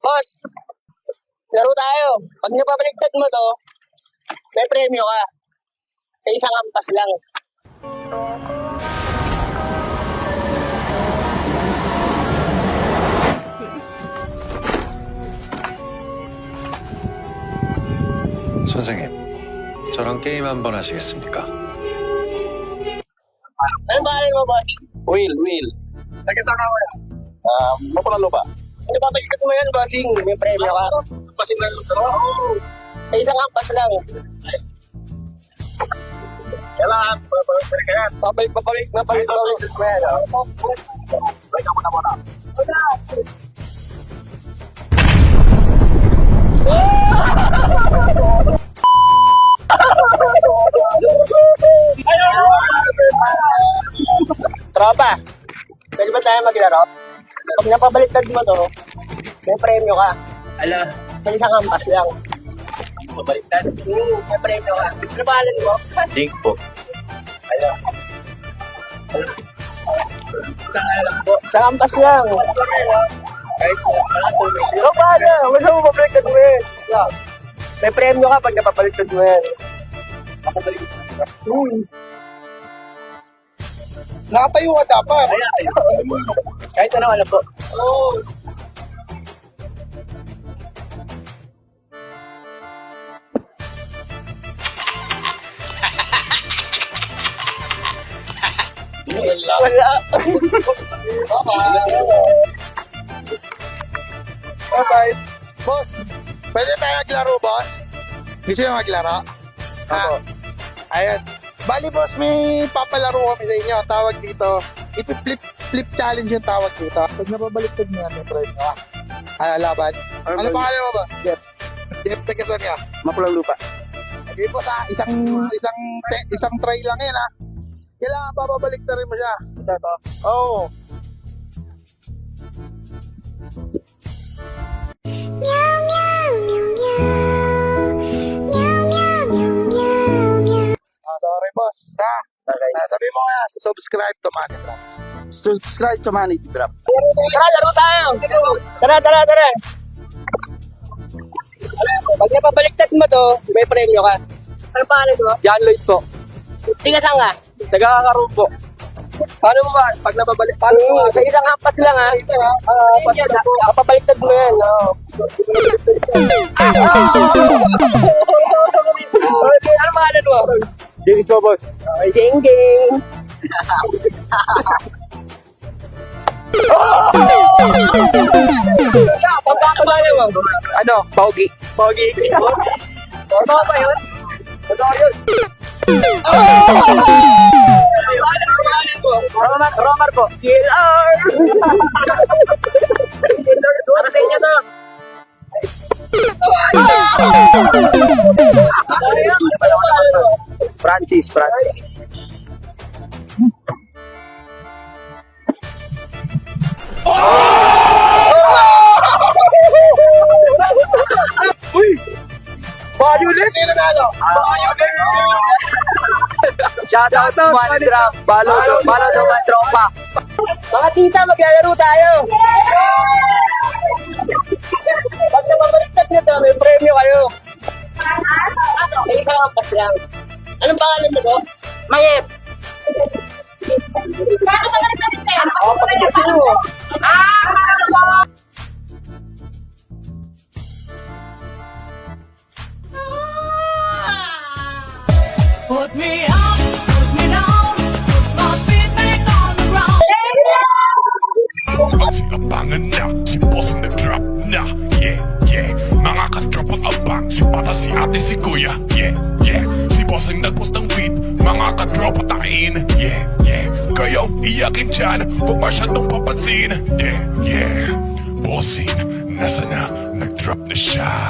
Boss, laro tayo. Pag napabaliktad mo to, may premyo ka. Sa isang ampas lang. 선생님, 저랑 게임 한번 하시겠습니까? Anong pangalan mo, boss? Will. Nagkasama mo na. Mapulalo ba? Pag napabaliktad mo yan, bossing, may premyo ka. Pasin na ito. Sa isang ampas lang. Kailangan, pabalik ka yan. Babalik mo yan. Balik ka muna. Tropa, pwede ba tayo maglaro? Pag napabaliktad mo to, may premyo ka. Ala, Sa isang ampas lang. pabaliktad. May premyo ka. Ano pangalan mo? Link po. Ala. Saan alam po? Isang ampas lang. Kahit wala sa may. Pero paano? Gusto mo mapabaliktad mo yan? May premyo ka pag napabaliktad mo yan. Nakatayo ka dapat. Kahit ano alam po. Wala. Okay. Boss, pwede tayo maglaro, boss? Gusto nyo maglaro? Ako. Ayun. Bali, boss, may papalaro kami sa inyo. Tawag dito. Flip challenge yung tawag dito. Pag napabaliktad mo yan, may try ka. Laban. Ano pangalan mo, boss? Jeff. Jeff, tagasan ka. Mapulang lupa. Okay, boss, isang try lang yan, ha? Kailangan papabaliktarin mo siya. Ito. Oo. Sorry, boss. Sabi mo nga, subscribe to Money Drop. Subscribe to Money Drop. Tara, laro tayo. Tara. Pag napabaliktad mo to, may premyo ka. Ano pangalan mo? John Lloyd po. Tiga saan ka? Nagkakaroon po. Paano mo ba? Pag nababalik, paano mo ba? Sa isang hampas lang ha. Napabaliktad mo yan. Ano pangalan mo? James po, boss. Okay, ging. Pagkakabala mo. Ano? Pogi. Pogi. Totoo ba yun? Totoo yun. Romar po. CLR! Para sa inyo to. Francis. Uy! Bayulit! Hindi nanalo! Bayulit! Shoutout to Money Drop. Balo daw mga tropa. Mga tita, maglalaro tayo! Pag napabaliktad nyo to, may premyo kayo. May isang ampas lang. Anong pangalan mo po? Mayet. Ako pagkakasino mo. Put me up, put me down, put my feet back on the ground. Abangan na, si boss nag-drop na. Yeah. Mga ka-drop ang abang, si pata, si ate, si kuya. Yeah. Si boss ang nag-post ng feed, mga ka-drop atain. Yeah. Kayaw iyakin dyan, huwag masyadong papansin. Yeah. Bossing, nasa na, nag-drop na siya.